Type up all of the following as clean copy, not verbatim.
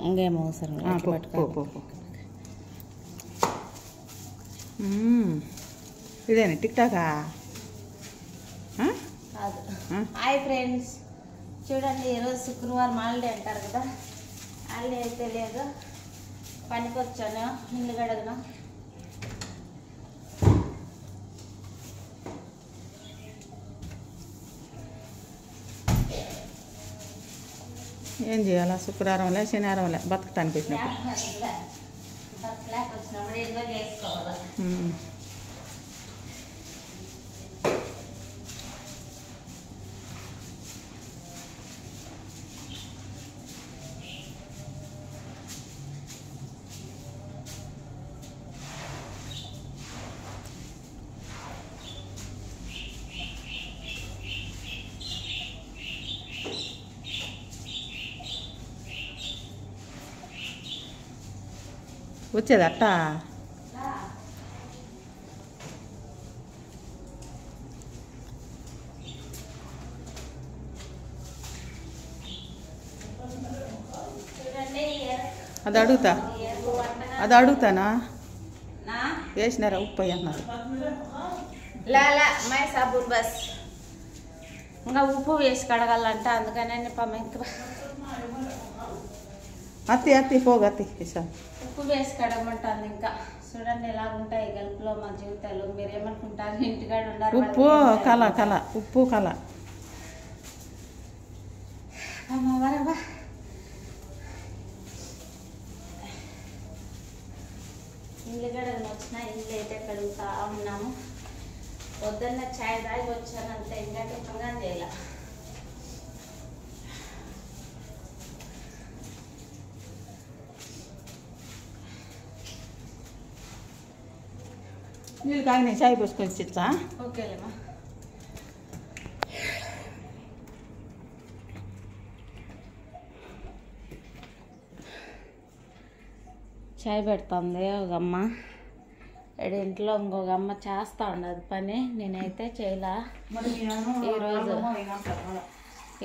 ఇంకేం అవసరం ఇదేనా టిక్ టాకా? కాదు. హాయ్ ఫ్రెండ్స్, చూడండి ఈరోజు శుక్రవారం హాలిడే అంటారు కదా, హాలిడే అయితే లేదు, పనికి వచ్చాను. ఇల్లు గడగను. ఏం చేయాలా? శుక్రవారంలే శనివారంలే బతకటానికి వచ్చినప్పుడు ఏదో చేసుకోవాలి. వచ్చేది అట్టా? అది అడుగుతానా? వేసినారా ఉప్పు అన్నారు. మై సాబున్ బస్ ఇంకా ఉప్పు వేసి కడగాలంట, అందుకనే అత్తి పోగు అత్తి ఉప్పు వేసి కడగమంటుంది. ఇంకా చూడండి ఎలాగుంటాయి గల్పులో మా జీవితాలు. మీరేమనుకుంటారు? ఇంటికాడ ఉన్నారు. ఉప్పు కల ఉప్పు కల ఇల్లు గడగని వచ్చిన ఇల్లు అయితే కడుగుతా ఉన్నాము. పొద్దున్న ఛాయ్ తాగి వచ్చానంటే ఇంకా టిఫిన్గా చేయాల. నీళ్ళు కాగినాయి, చాయ్ పోసుకొని చిచ్చా. ఓకేలేమ్మా. చాయ్ పెడుతుంది ఒక అమ్మ, ఇంట్లో ఇంకొక అమ్మ చేస్తూ ఉండదు పని. నేనైతే చేయలా.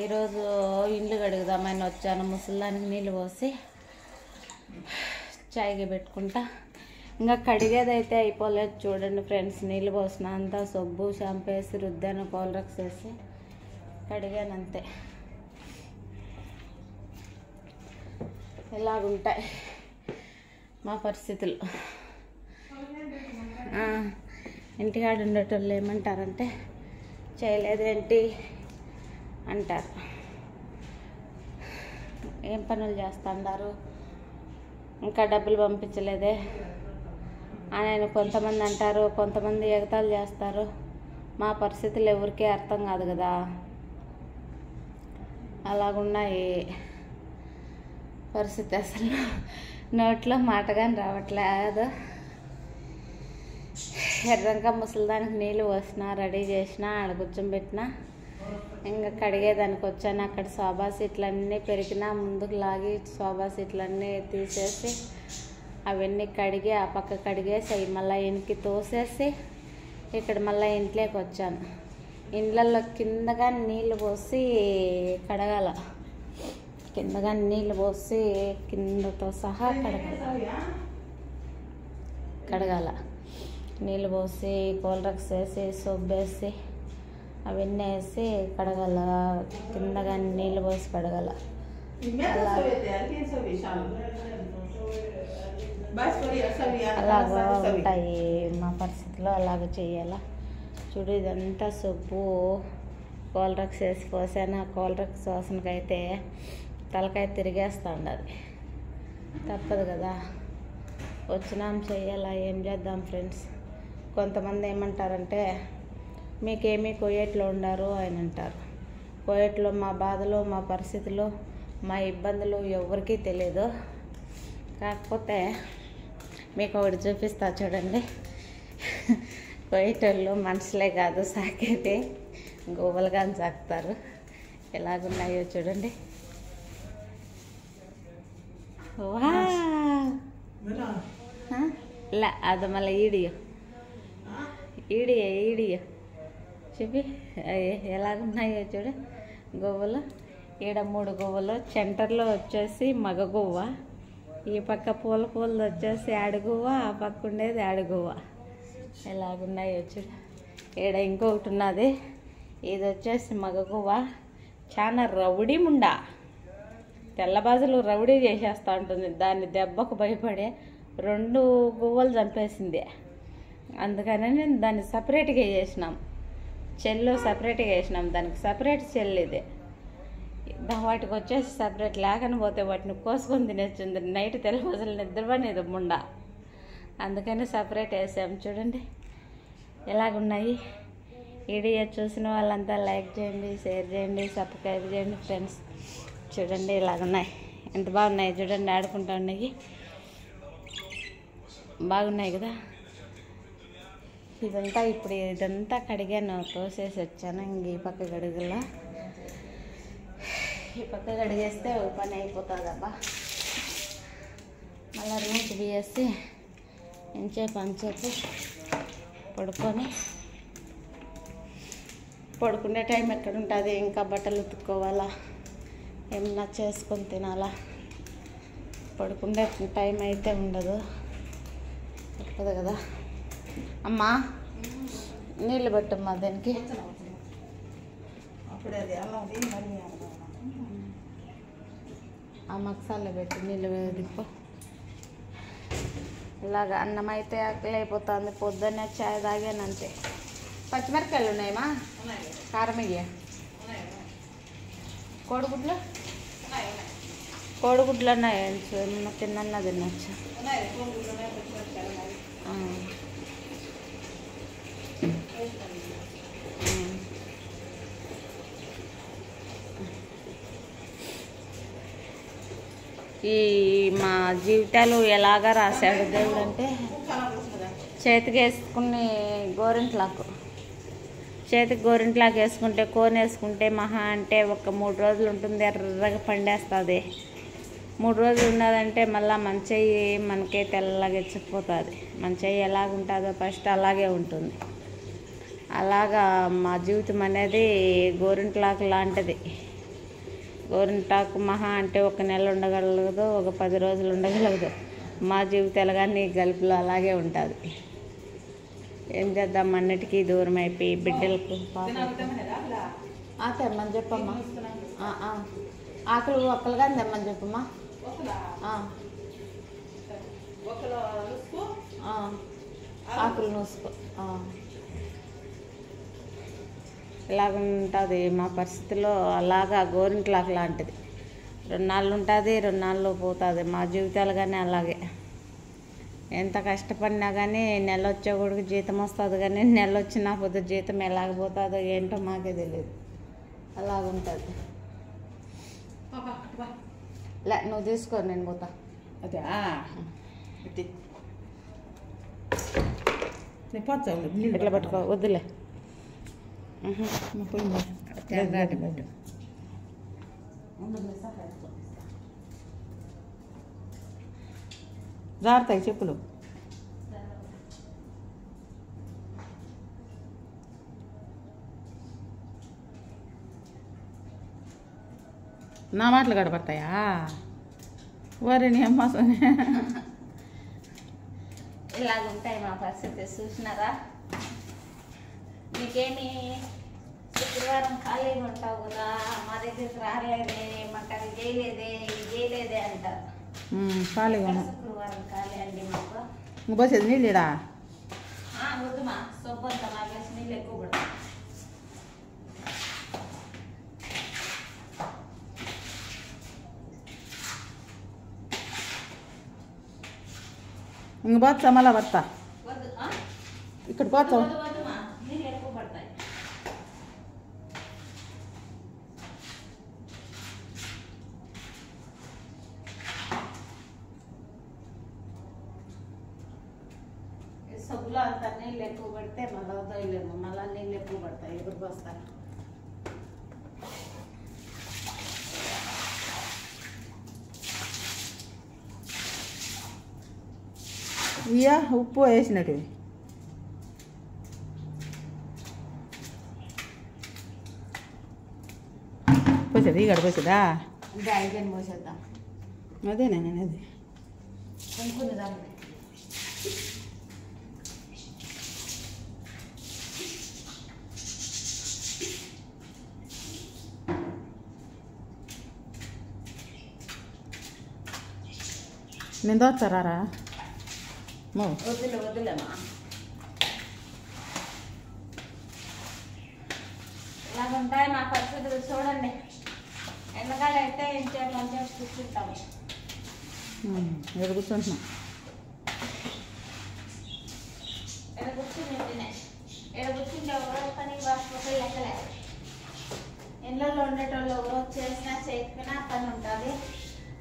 ఈరోజు ఇండ్లు కడుగుదామని వచ్చాను. ముసలానికి నీళ్ళు పోసి చాయ్కి పెట్టుకుంటా. ఇంకా కడిగేది అయితే అయిపోలేదు. చూడండి ఫ్రెండ్స్, నీళ్ళు పోసిన అంతా సబ్బు షాంపూ వేసి రుద్దాను, పౌలరక్స్ వేసి కడిగాను అంతే. ఇలాగుంటాయి మా పరిస్థితులు. ఇంటికాడ ఉండేటోళ్ళు ఏమంటారంటే చేయలేదేంటి అంటారు. ఏం పనులు చేస్తున్నారు, ఇంకా డబ్బులు పంపించలేదే అని కొంతమంది అంటారు, కొంతమంది ఎగతాలు చేస్తారు. మా పరిస్థితులు ఎవరికీ అర్థం కాదు కదా, అలాగున్నాయి పరిస్థితి. అసలు నోట్లో మాటగాని రావట్లేదు. ఎర్రంగా ముసలిదానికి నీళ్ళు పోసిన, రెడీ చేసిన, ఆడ కూర్చోబెట్టిన. ఇంకా కడిగేదానికి వచ్చాను. అక్కడ సోఫా సీట్లన్నీ పెరిగినా ముందుకు లాగి సోఫా సీట్లన్నీ తీసేసి అవన్నీ కడిగి ఆ పక్క కడిగేసి అవి మళ్ళీ ఇంటికి తోసేసి ఇక్కడ మళ్ళీ ఇంట్లోకి వచ్చాను. ఇండ్లలో కిందగా నీళ్ళు పోసి కడగాల, కిందగా నీళ్ళు పోసి కిందతో సహా కడగాల. నీళ్ళు పోసి పౌలరక్స్ వేసి సోప్ వేసి అవన్నీ వేసి కడగాల. కిందగా నీళ్ళు పోసి కడగాల. అలాగా ఉంటాయి మా పరిస్థితిలో. అలాగ చేయాల. చూడు, ఇదంతా సబ్బు పౌలరక్స్ వేసి పోసాను. ఆ పౌలరక్స్ వాసనకైతే తలకాయ తిరిగేస్తూ ఉండదు. తప్పదు కదా, వచ్చినాం చెయ్యాలా, ఏం చేద్దాం ఫ్రెండ్స్. కొంతమంది ఏమంటారంటే మీకేమీ కువైట్లో ఉండారు అని అంటారు. కువైట్లో మా బాధలు, మా పరిస్థితులు, మా ఇబ్బందులు ఎవరికీ తెలియదు. కాకపోతే మీకు ఒకటి చూపిస్తా చూడండి. కువైట్ వాళ్ళు మనుషులే కాదు సాకేది, గోవులుగా సాకుతారు. ఎలాగున్నాయో చూడండి. వా అది మళ్ళీ ఈడియో చూపి ఎలాగున్నాయో చూడు. గోవులు ఈడ 3 గువ్వలు, సెంటర్లో వచ్చేసి మగ గువ్వ, ఈ పక్క పూలది వచ్చేసి ఆడగువ్వ, ఆ పక్క ఉండేది ఆడగువ్వ. ఎలాగున్నాయో చూడు. ఈడ ఇంకొకటి ఉన్నది, ఇది వచ్చేసి మగ గువ్వ. చాలా రౌడీ ముండా, తెల్లబాజులు రౌడీ చేసేస్తూ ఉంటుంది. దాన్ని దెబ్బకు భయపడే 2 గువ్వలు చంపేసింది. అందుకని నేను దాన్ని సపరేట్గా వేసినాం, చెల్లు సపరేట్గా వేసినాం. దానికి సపరేట్ చెల్లు ఇది. వాటికి వచ్చేసి సపరేట్ లేకని పోతే వాటిని కోసుకొని తినేస్తుంది. నైట్ తెల్లబాజులు నిద్రపోనేది ముండా, అందుకని సపరేట్ వేసాం. చూడండి ఎలాగున్నాయి. వీడియో చూసిన వాళ్ళంతా లైక్ చేయండి, షేర్ చేయండి, సబ్స్క్రైబ్ చేయండి ఫ్రెండ్స్. చూడండి ఇలాగున్నాయి, ఎంత బాగున్నాయి చూడండి. ఆడుకుంటూ ఉన్నాయి, బాగున్నాయి కదా. ఇదంతా కడిగాను, తోసేసి వచ్చాను. ఇంక ఈ పక్క గడుగులో, ఈ పక్క కడిగేస్తే ఒక పని అయిపోతుందబ్బా. మళ్ళీ రూమ్కి బియ్యేసి అంచేపు పడుకునే టైం ఎక్కడ ఉంటుంది. ఇంకా బట్టలు ఉతుక్కోవాలా, ఏమన్నా చేసుకొని తినాలా. పడుకునే టైం అయితే ఉండదు, తప్పదు కదా. అమ్మా నీళ్ళు పెట్టమ్మా దానికి. ఆ మసాలా పెట్టి నీళ్ళు దిప్పు. ఇలాగ అన్నం అయితే ఆకలి అయిపోతుంది. పొద్దున్నే చాయ్ తాగానంతే. పచ్చిమిరకాయలు ఉన్నాయమ్మా, కారం ఇయ్య. కోడిగుడ్లు ఉన్నాయి, ఏమన్నా తిన్నా తినచ్చు. ఈ మా జీవితాలు ఎలాగా రాశాడు దేవుడు అంటే, చేతికి వేసుకుని గోరింట్లాకు, చేతికి గోరింట్లాకు వేసుకుంటే, కోన్ వేసుకుంటే మహా అంటే ఒక 3 రోజులు ఉంటుంది, ఎర్రగా పండేస్తుంది. 3 రోజులు ఉన్నదంటే మళ్ళీ మన చెయ్యి మనకే తెల్లగా ఎచ్చిపోతుంది. మన చెయ్యి ఎలాగుంటుందో ఫస్ట్ అలాగే ఉంటుంది. అలాగా మా జీవితం అనేది గోరింట్లాకు లాంటిది. గోరింటాకు మహా అంటే 1 నెల ఉండగలగదు, ఒక 10 రోజులు ఉండగలగదు. మా జీవితాలు కానీ గలుపులో అలాగే ఉంటుంది. ఏం చేద్దాం, అన్నిటికీ దూరం అయిపోయి బిడ్డలకు తెమ్మని చెప్పమ్మా. ఆకులు ఒక్కలు కానీ తెమ్మని చెప్పమ్మా. ఆకులు నూసుకో. ఇలాగ ఉంటుంది మా పరిస్థితిలో. అలాగా గోరింట్లాకు లాంటిది. 2 నాళ్ళు ఉంటుంది, 2 నాళ్ళు పోతుంది. మా జీవితాలు కానీ అలాగే. ఎంత కష్టపడినా కానీ నెల వచ్చే కొడుకు జీతం వస్తుంది, కానీ నెల వచ్చినా పొద్దు జీతం ఎలాగపోతుందో ఏంటో మాకే తెలియదు. అలాగుంటుంది. లే నువ్వు తీసుకో, నేను పోతా. అదే ఇట్లా పట్టుకో, వద్దులే. జారుతాయి చెప్పులు. నా మాటలు గడపడతాయా? వరిని అమ్మ ఇలాగుంటాయి మా పరిస్థితి. చూసినారా? మీకేమి శుక్రవారం ఖాళీగా ఉంటావు కదా, మా దగ్గరికి రాలేదే, మాకు అది చేయలేదే, ఇది చేయలేదే అంటారు. ఖాళీగా శుక్రవారం ఖాళీ అండి మాకు. పోసేది నీళ్ళడా? వద్దుమా, సొబ్బు అంతా మాకేసి నీళ్ళు ఎక్కువ పడతాయి. ఇంక పోతా, మళ్ళా పడతా. వద్దు, ఇక్కడ పోతావు. వద్దుమా, నీళ్ళు ఎక్కువ పడతాయి. సబ్బులో అంత నీళ్ళు ఎక్కువ పడితే మళ్ళీ వదలేము, మళ్ళీ నీళ్ళు ఎక్కువ పడతాయి. ఎప్పుడు పోస్తారు? ఇయ్యా ఉప్పు వేసినట్టు. పోసే పోసేది ఇక్కడ పోసేదా అంటే ఐగన్ పోసేద్దాం. అదే నేను అనేది కొనుక్కునేదాం. నేను దోచారా వద్దులేమా. ఇలాగ ఉంటాయి మా పరిస్థితులు చూడండి. ఎండకాలం అయితే ఇంట్లో మంచిగా కూర్చుంటాము. ఇక్కడ కూర్చుంటున్నాం. ఇక్కడ కూర్చుని ఇక్కడ కూర్చుంటే ఎవరో పని బాగా లెక్కలే. ఇళ్ళల్లో ఉండేటోళ్ళు ఎవరో చేసినా చేయకపోయినా పని ఉంటుంది.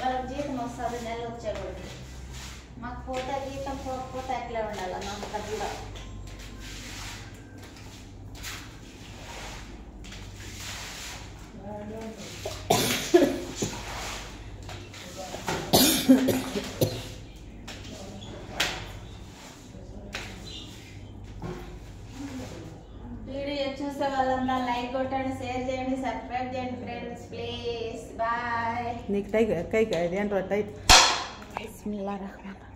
వాళ్ళకి జీతం వస్తుంది, నెల వచ్చేవాళ్ళు. మాకు పోతే జీతం పోకపోతే అట్లే ఉండాలి. మాకు తగ్గుదా వీడియో చూసే వాళ్ళంతా లైక్ కొట్టండి, షేర్ చేయండి, సబ్స్క్రైబ్ చేయండి ఫ్రెండ్స్ ప్లీజ్. బాయ్. నీకు టైక్ ఏంటో టైట్. బిస్మిల్లాహిర్ రహమానిర్ రహీం.